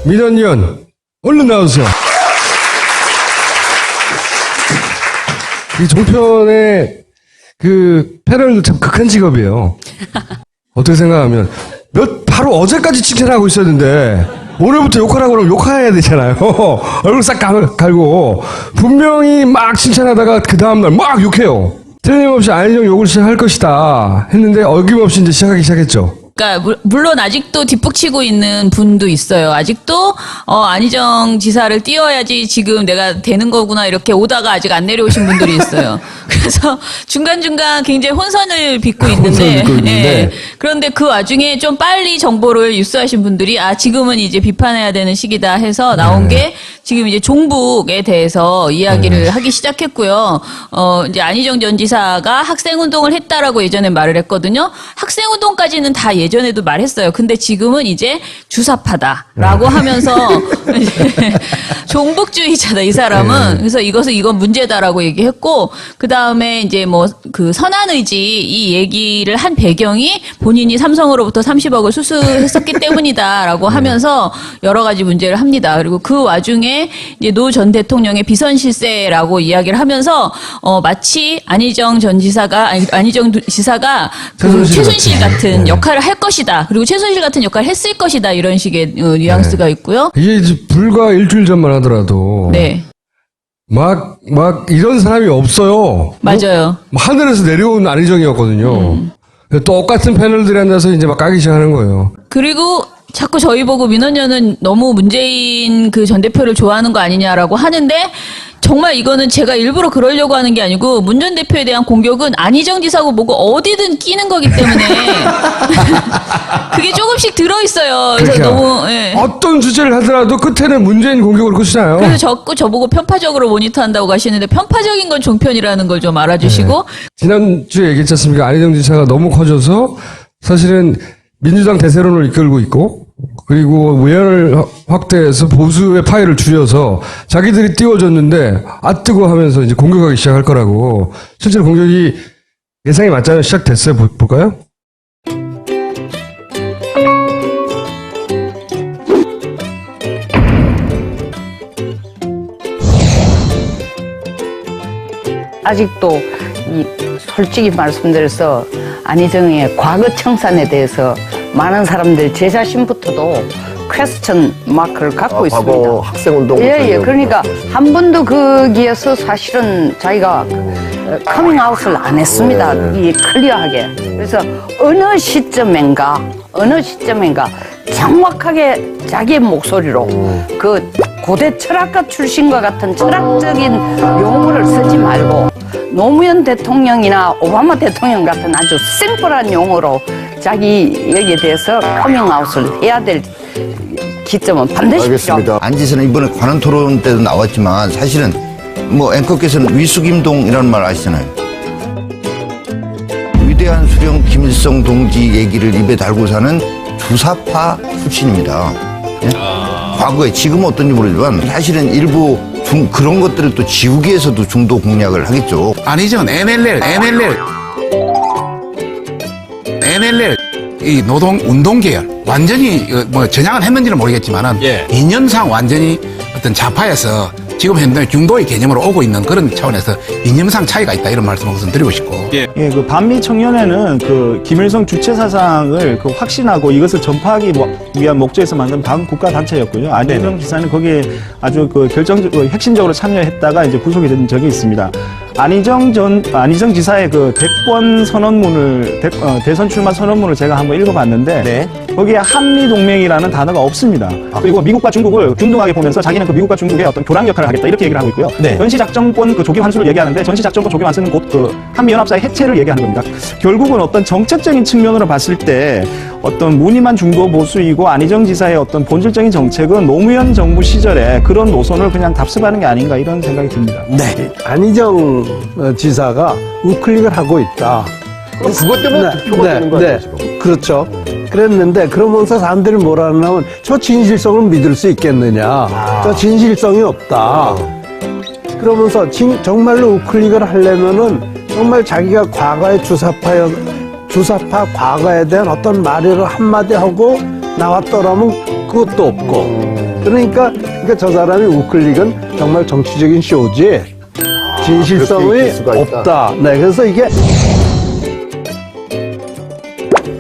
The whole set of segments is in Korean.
민원위원, 얼른 나오세요. 이 종편의 그 패널도 참 극한 직업이에요. 어떻게 생각하면 바로 어제까지 칭찬하고 있었는데 오늘부터 욕하라고 그러면 욕해야 되잖아요. 얼굴 싹 갈고 분명히 막 칭찬하다가 그 다음날 막 욕해요. 틀림없이 안희정 욕을 시작할 것이다 했는데 어김없이 이제 시작하기 시작했죠. 그러니까 물론 아직도 뒷북치고 있는 분도 있어요. 아직도 안희정 지사를 띄워야지 지금 내가 되는 거구나 이렇게 오다가 아직 안 내려오신 분들이 있어요. 그래서 중간중간 굉장히 혼선을 빚고 있는데, 예. 그런데 그 와중에 좀 빨리 정보를 입수하신 분들이 지금은 이제 비판해야 되는 시기다 해서 나온 게 지금 이제 종북에 대해서 이야기를 하기 시작했고요. 이제 안희정 전 지사가 학생운동을 했다라고 예전에 말을 했거든요. 학생운동까지는 다 예전에도 말했어요. 근데 지금은 이제 주사파다라고 하면서 종북주의자다 이 사람은. 그래서 이건 문제다라고 얘기했고 그 다음에 이제 뭐 그 선한의지 이 얘기를 한 배경이 본인이 삼성으로부터 30억을 수수했었기 때문이다라고 하면서 여러 가지 문제를 합니다. 그리고 그 와중에 이제 노 전 대통령의 비선실세라고 이야기를 하면서 마치 안희정 지사가 그 최순실 같은 역할을 할 것이다. 그리고 최순실 같은 역할을 했을 것이다. 이런 식의 뉘앙스가 있고요. 이게 이제 불과 일주일 전만 하더라도 네. 막 이런 사람이 없어요. 맞아요. 하늘에서 내려온 안희정이었거든요. 똑같은 패널들이 앉아서 이제 막 까기 시작하는 거예요. 그리고 자꾸 저희 보고 민원연은 너무 문재인 그 전 대표를 좋아하는 거 아니냐라고 하는데 정말 이거는 제가 일부러 그러려고 하는 게 아니고 문 전 대표에 대한 공격은 안희정 지사고 뭐고 어디든 끼는 거기 때문에 그게 조금씩 들어있어요. 그래서 그러니까 너무 어떤 주제를 하더라도 끝에는 문재인 공격을 끝이잖아요. 그래서 자꾸 저보고 편파적으로 모니터한다고 하시는데 편파적인 건 종편이라는 걸 좀 알아주시고 지난주에 얘기했지 않습니까? 안희정 지사가 너무 커져서 사실은 민주당 대세론을 이끌고 있고 그리고 외연을 확대해서 보수의 파일을 줄여서 자기들이 띄워줬는데 뜨거 하면서 이제 공격하기 시작할 거라고. 실제로 공격이 예상이 맞잖아요. 시작됐어요. 볼까요? 아직도 솔직히 말씀드려서 안희정의 과거 청산에 대해서 많은 사람들 제 자신부터도 퀘스천 마크를 갖고 있습니다. 과거 학생운동. 예. 그러니까 한 번도 거기에서 사실은 자기가 커밍아웃을 안 했습니다. 이 클리어하게. 그래서 어느 시점인가 정확하게 자기의 목소리로 그 고대 철학가 출신과 같은 철학적인 용어를 쓰지 말고 노무현 대통령이나 오바마 대통령 같은 아주 심플한 용어로 자기 여기에 대해서 커밍아웃을 해야 될 기점은 반드시 알겠습니다. 안지사는 이번에 관훈 토론 때도 나왔지만 사실은 뭐 앵커께서는 위숙임동이라는 말 아시잖아요. 위대한 수령 김일성 동지 얘기를 입에 달고 사는 주사파 출신입니다. 예? 과거에 지금은 어떤지 모르지만 사실은 일부 그런 것들을 또 지우개에서도 중도 공략을 하겠죠. 안희정은 NLL 이 노동 운동 계열 완전히 뭐 전향을 했는지는 모르겠지만은 이념상 완전히 어떤 좌파에서 지금 현재 중도의 개념으로 오고 있는 그런 차원에서 이념상 차이가 있다 이런 말씀을 우선 드리고 싶고. 그 반미 청년회는 그 김일성 주체 사상을 그 확신하고 이것을 전파하기 위한 목적에서 만든 반국가 단체였고요. 안희정 지사는 거기에 아주 그 결정적으로 핵심적으로 참여했다가 이제 구속이 된 적이 있습니다. 안희정 지사의 그 대권 선언문을 대선 출마 선언문을 제가 한번 읽어봤는데 거기에 한미 동맹이라는 단어가 없습니다. 그리고 미국과 중국을 균등하게 보면서 자기는 그 미국과 중국의 어떤 교랑 역할을 하겠다 이렇게 얘기를 하고 있고요. 전시작전권 그 조기 환수를 얘기하는데 전시작전권 조기 환수는 곧 그 한미연합사의 해체를 얘기하는 겁니다. 결국은 어떤 정책적인 측면으로 봤을 때 어떤 무늬만 중도 보수이고 안희정 지사의 어떤 본질적인 정책은 노무현 정부 시절에 그런 노선을 그냥 답습하는 게 아닌가 이런 생각이 듭니다. 안희정 지사가 우클릭을 하고 있다. 그것 때문에 투표가 되는 거예요, 지금. 그렇죠. 그랬는데 그러면서 사람들이 뭐라 하냐면 저 진실성을 믿을 수 있겠느냐. 저 진실성이 없다. 그러면서 정말로 우클릭을 하려면은 정말 자기가 과거의 주사파 과거에 대한 어떤 말을 한마디 하고 나왔더라면 그것도 없고 그러니까 저 사람이 우클릭은 정말 정치적인 쇼지 진실성이 그렇게 수가 있다. 없다. 네, 그래서 이게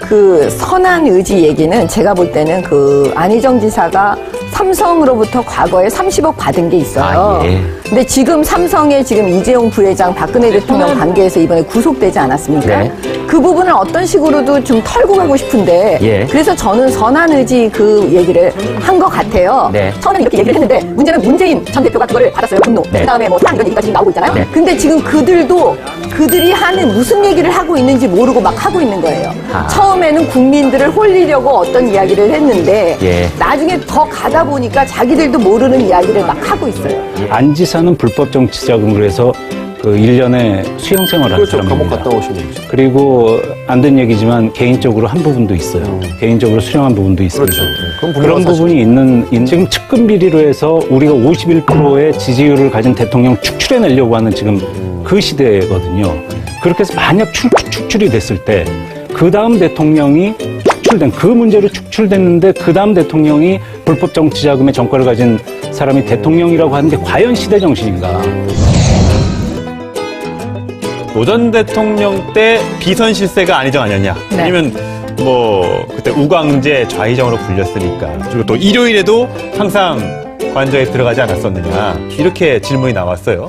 그 선한 의지 얘기는 제가 볼 때는 그 안희정 지사가 삼성으로부터 과거에 30억 받은 게 있어요. 근데 지금 삼성의 지금 이재용 부회장 박근혜 대통령 관계에서 이번에 구속되지 않았습니까? 그 부분을 어떤 식으로도 좀 털고 가고 싶은데 그래서 저는 선한 의지 그 얘기를 한 것 같아요. 처음에 이렇게 얘기를 했는데 문제는 문재인 전 대표가 그거를 받았어요. 분노. 그다음에 뭐 사랑 이런 얘기가 지금 나오고 있잖아요. 근데 지금 그들도 그들이 하는 무슨 얘기를 하고 있는지 모르고 막 하고 있는 거예요. 처음에는 국민들을 홀리려고 어떤 이야기를 했는데 나중에 더 가다 보니까 자기들도 모르는 이야기를 막 하고 있어요. 안 지사는 불법 정치자금으로 해서 그 1년에 수용 생활을 하는 사람입니다. 감옥 갔다 오신 분이죠. 그리고 안 된 얘기지만 개인적으로 한 부분도 있어요. 개인적으로 수령한 부분도 있습니다. 그렇죠. 그런 부분이 있는 지금 측근 비리로 해서 우리가 51%의 지지율을 가진 대통령 축출해내려고 하는 지금 그 시대거든요. 그렇게 해서 만약 축출이 됐을 때 그 다음 대통령이 그 문제로 축출됐는데 그 다음 대통령이 불법 정치자금의 정권을 가진 사람이 대통령이라고 하는 게 과연 시대 정신인가? 노 전 대통령 때 비선 실세가 안희정 아니었냐? 아니면 뭐 그때 우광재 좌의정으로 불렸으니까 그리고 또 일요일에도 항상 관저에 들어가지 않았었느냐 이렇게 질문이 나왔어요.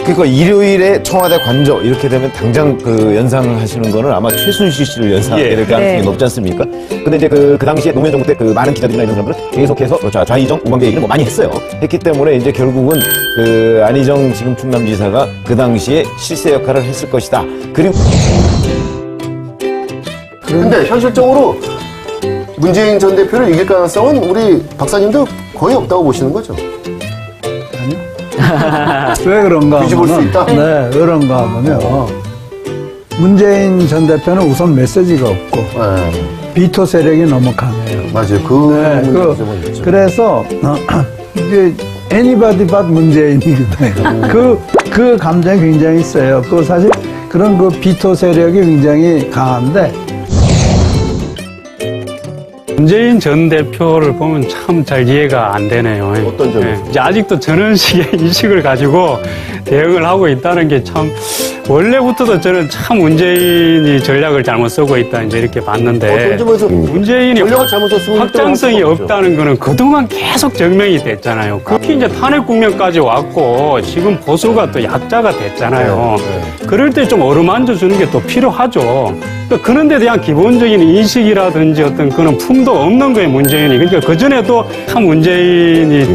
그러니까 일요일에 청와대 관저 이렇게 되면 당장 그 연상하시는 거는 아마 최순실 씨를 연상하게 될 가능성이 높지 않습니까? 근데 이제 그 당시에 노무현 정부 때 그 많은 기자들이나 이런 사람들은 계속해서 좌의정, 우광재 얘기를 뭐 많이 했어요. 했기 때문에 이제 결국은 그 안희정 지금 충남지사가 그 당시에 실세 역할을 했을 것이다. 그리고 근데 현실적으로 문재인 전 대표를 이길 가능성은 우리 박사님도 거의 없다고 보시는 거죠? 왜 그런가 뒤집을 수 있다? 네, 왜 그런가 하면요. 문재인 전 대표는 우선 메시지가 없고 비토 세력이 너무 강해요. 맞아요. 그래서 이제 anybody but 문재인이거든요. 그 감정이 굉장히 세요. 그 사실 그런 그 비토 세력이 굉장히 강한데 문재인 전 대표를 보면 참 잘 이해가 안 되네요. 어떤 점에서? 이제 아직도 저런 식의 인식을 가지고 대응을 하고 있다는 게 참 원래부터도 저는 참 문재인이 전략을 잘못 쓰고 있다 이제 이렇게 봤는데 어떤 점에서 문재인이 전략을 잘못 썼으면 확장성이 없다는 거는 그동안 계속 증명이 됐잖아요. 특히 이제 탄핵 국면까지 왔고 지금 보수가 또 약자가 됐잖아요. 그럴 때 좀 어루만져 주는 게 또 필요하죠. 그러니까 그런 데 대한 기본적인 인식이라든지 어떤 그런 품도 없는 거예요, 문재인이. 그러니까 그전에도 참 문재인이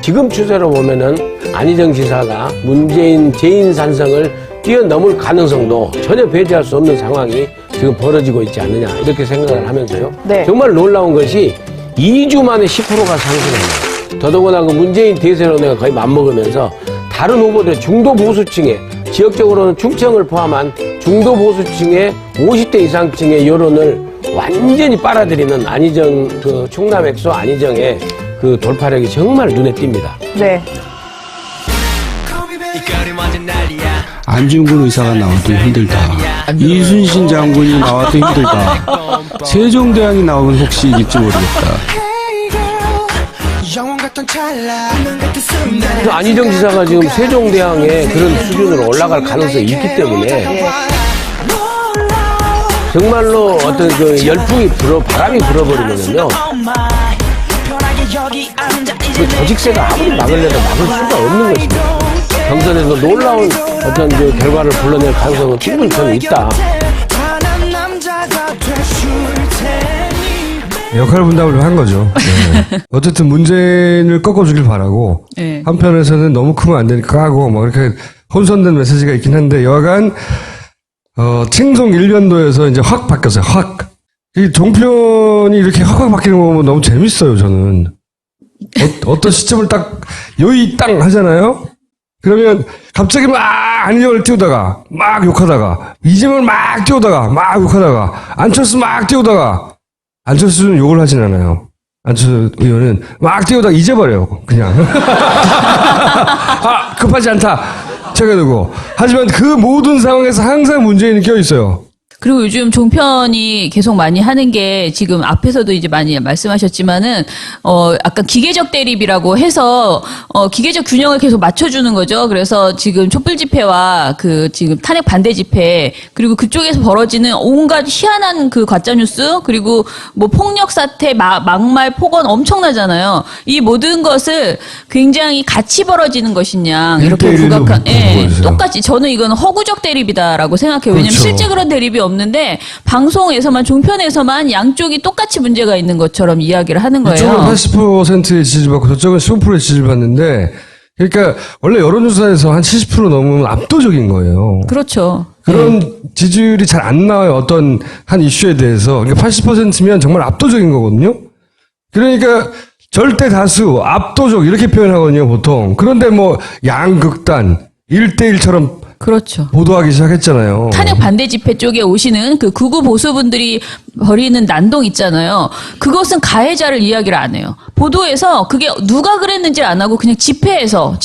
지금 추세로 보면은 안희정 지사가 문재인 재인 산성을 뛰어넘을 가능성도 전혀 배제할 수 없는 상황이 지금 벌어지고 있지 않느냐 이렇게 생각을 하면서요. 정말 놀라운 것이 2주 만에 10%가 상승합니다. 더더구나 그 문재인 대세론에 거의 맞먹으면서 다른 후보들의 중도 보수층에 지역적으로는 충청을 포함한 중도 보수층의 50대 이상층의 여론을 완전히 빨아들이는 안희정 그 충남 엑소 안희정의 그 돌파력이 정말 눈에 띕니다. 네. 안중근 의사가 나와도 힘들다. 이순신 장군이 나와도 힘들다. 세종대왕이 나오면 혹시 이길지 모르겠다. 그래서 안희정 지사가 지금 세종대왕의 그런 수준으로 올라갈 가능성이 있기 때문에 정말로 어떤 그 열풍이 바람이 불어버리면요. 그 조직세가 아무리 막으려도 막을 수가 없는 것입니다. 경선에서 놀라운 어떤 그 결과를 불러낼 가능성은 충분히 저는 있다. 역할 분담을 한 거죠. 네. 어쨌든 문재인을 꺾어주길 바라고 한편에서는 너무 크면 안 되니까 하고 뭐 이렇게 혼선된 메시지가 있긴 한데 여하간 칭송 일변도에서 이제 확 바뀌었어요. 확. 이 종편이 이렇게 확 바뀌는 거 보면 너무 재밌어요. 저는 어떤 시점을 딱 요이 땅 하잖아요. 그러면 갑자기 막 안희정을 띄우다가 막 욕하다가 이재명을 막 띄우다가 막 욕하다가 안철수 막 띄우다가 안철수는 욕을 하진 않아요. 안철수 의원은 막 뛰어다가 잊어버려요. 그냥. 아, 급하지 않다. 챙겨두고. 하지만 그 모든 상황에서 항상 문재인이 껴있어요. 그리고 요즘 종편이 계속 많이 하는 게 지금 앞에서도 이제 많이 말씀하셨지만은 약간 기계적 대립이라고 해서 기계적 균형을 계속 맞춰주는 거죠. 그래서 지금 촛불 집회와 그 지금 탄핵 반대 집회 그리고 그쪽에서 벌어지는 온갖 희한한 그 가짜 뉴스 그리고 뭐 폭력 사태 막말 폭언 엄청나잖아요. 이 모든 것을 굉장히 같이 벌어지는 것이냐 이렇게 부각한 똑같이 저는 이건 허구적 대립이다라고 생각해요. 왜냐면 그렇죠. 실제 그런 대립이 없는데 방송에서만 종편에서만 양쪽이 똑같이 문제가 있는 것처럼 이야기를 하는 거예요. 이쪽은 80%의 지지를 받고 저쪽은 15%의 지지를 받는데 그러니까 원래 여론조사에서 한 70% 넘으면 압도적인 거예요. 그렇죠. 그런 지지율이 잘 안 나와요. 어떤 한 이슈에 대해서. 그러니까 80%면 정말 압도적인 거거든요. 그러니까 절대 다수, 압도적 이렇게 표현하거든요, 보통. 그런데 뭐 양극단, 1대1처럼 그렇죠. 보도하기 시작했잖아요. 탄핵 반대 집회 쪽에 오시는 그 극우 보수분들이 벌이는 난동 있잖아요. 그것은 가해자를 이야기를 안 해요. 보도에서 그게 누가 그랬는지 안 하고 그냥 집회에서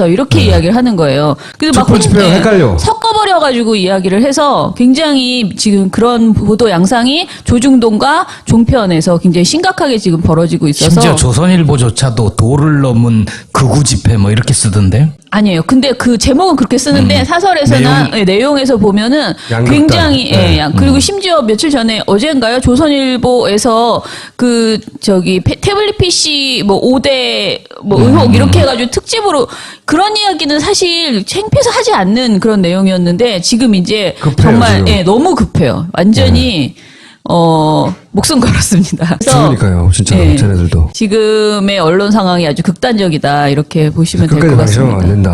이렇게 이야기를 하는 거예요. 그래서 막 촛불 집회랑 헷갈려. 섞어버려가지고 이야기를 해서 굉장히 지금 그런 보도 양상이 조중동과 종편에서 굉장히 심각하게 지금 벌어지고 있어서. 심지어 조선일보조차도 도를 넘은 극우 집회 뭐 이렇게 쓰던데? 아니에요. 근데 그 제목은 그렇게 쓰는데 사설에서나 내용에서 보면은 양극단. 굉장히 그리고 심지어 며칠 전에 어젠가요 조선일보에서 그 저기 태블릿 PC 뭐 5대 뭐 의혹 이렇게 해가지고 특집으로 그런 이야기는 사실 창피해서 하지 않는 그런 내용이었는데 지금 이제 급해요, 정말 지금. 너무 급해요. 완전히 목숨 걸었습니다. 그래서 죽으니까요, 진짜 쟤네들도. 지금의 언론 상황이 아주 극단적이다 이렇게 보시면 될 것 끝까지 방심하면 같습니다. 안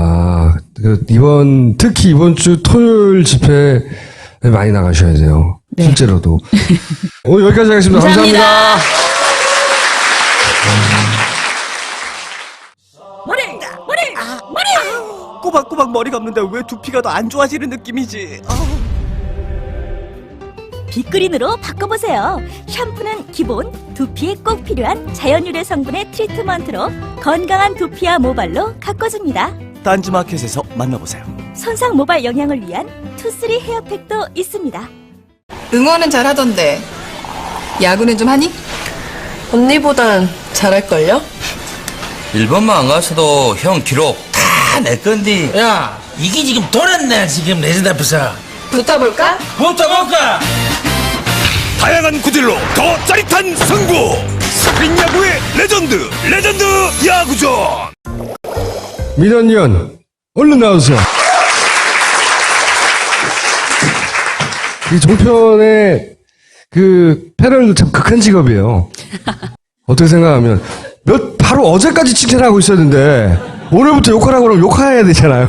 된다. 특히 이번 주 토요일 집회에 많이 나가셔야 돼요. 네. 실제로도. 오늘 여기까지 하겠습니다. 감사합니다. 꼬박꼬박 머리 감는데 왜 두피가 더 안 좋아지는 느낌이지? 빅그린으로 바꿔보세요. 샴푸는 기본, 두피에 꼭 필요한 자연유래 성분의 트리트먼트로 건강한 두피와 모발로 가꿔줍니다. 딴지마켓에서 만나보세요. 손상 모발 영양을 위한 투쓰리 헤어팩도 있습니다. 응원은 잘하던데 야구는 좀 하니? 언니보단 잘할걸요? 일본만 안 갔어도 형 기록 다 내 건디. 야, 이게 지금 돌았네 지금 레전드 앞에서. 붙어볼까? 붙어볼까? 다양한 구질로 더 짜릿한 승부. 스크린 야구의 레전드 야구전. 민원위원 얼른 나오세요. 이 종편의 그 패널도 참 극한 직업이에요. 어떻게 생각하면 바로 어제까지 칭찬하고 있었는데 오늘부터 욕하라고 그러면 욕해야 되잖아요.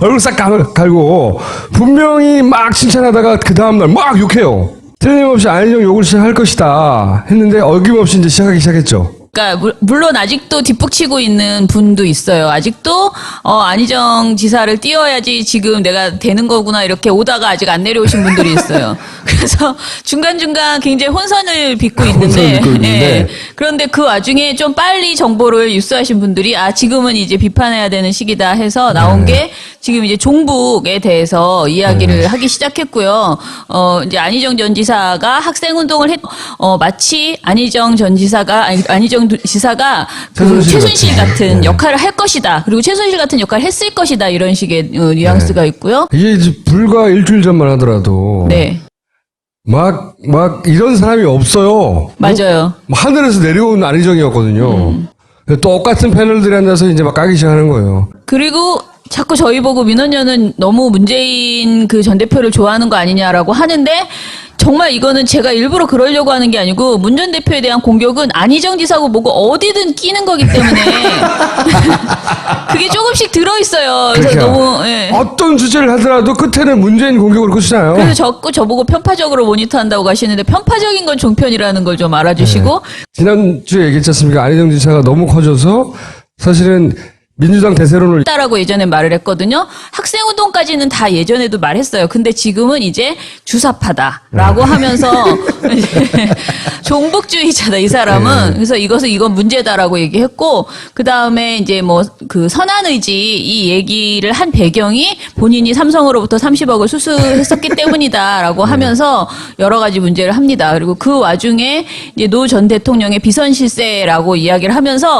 얼굴 싹 갈고 분명히 막 칭찬하다가 그 다음날 막 욕해요. 틀림없이 안희정 욕을 시작할 것이다 했는데 어김없이 이제 시작하기 시작했죠. 그러니까 물론 아직도 뒷북치고 있는 분도 있어요. 아직도 안희정 지사를 띄워야지 지금 내가 되는 거구나 이렇게 오다가 아직 안 내려오신 분들이 있어요. 그래서 중간중간 굉장히 혼선을 빚고 있는데 그런데 그 와중에 좀 빨리 정보를 입수하신 분들이 지금은 이제 비판해야 되는 시기다 해서 나온 게 지금 이제 종북에 대해서 이야기를 하기 시작했고요. 이제 안희정 전 지사가 학생운동을 마치 안희정 지사가 그 최순실 같은 역할을 할 것이다. 그리고 최순실 같은 역할을 했을 것이다. 이런 식의 뉘앙스가 있고요. 이게 이제 불과 일주일 전만 하더라도 막 이런 사람이 없어요. 맞아요. 하늘에서 내려온 안희정이었거든요. 똑같은 패널들이 앉아서 이제 막 까기 시작하는 거예요. 그리고 자꾸 저희 보고 민원연은 너무 문재인 그 전 대표를 좋아하는 거 아니냐라고 하는데 정말 이거는 제가 일부러 그러려고 하는 게 아니고 문 전 대표에 대한 공격은 안희정 지사고 뭐고 어디든 끼는 거기 때문에 그게 조금씩 들어있어요. 그래서 그러니까 너무 어떤 주제를 하더라도 끝에는 문재인 공격으로 끝이잖아요. 그래서 자꾸 저보고 편파적으로 모니터한다고 가시는데 편파적인 건 종편이라는 걸 좀 알아주시고 지난주에 얘기했지 않습니까? 안희정 지사가 너무 커져서 사실은 민주당 대세론을 다라고 예전에 말을 했거든요. 학생운동까지는 다 예전에도 말했어요. 근데 지금은 이제 주사파다라고 하면서 이제 종북주의자다 이 사람은. 그래서 이건 문제다라고 얘기했고, 그 다음에 이제 뭐 그 선한의지 이 얘기를 한 배경이 본인이 삼성으로부터 30억을 수수했었기 때문이다라고 하면서 여러 가지 문제를 합니다. 그리고 그 와중에 이제 노 전 대통령의 비선실세라고 이야기를 하면서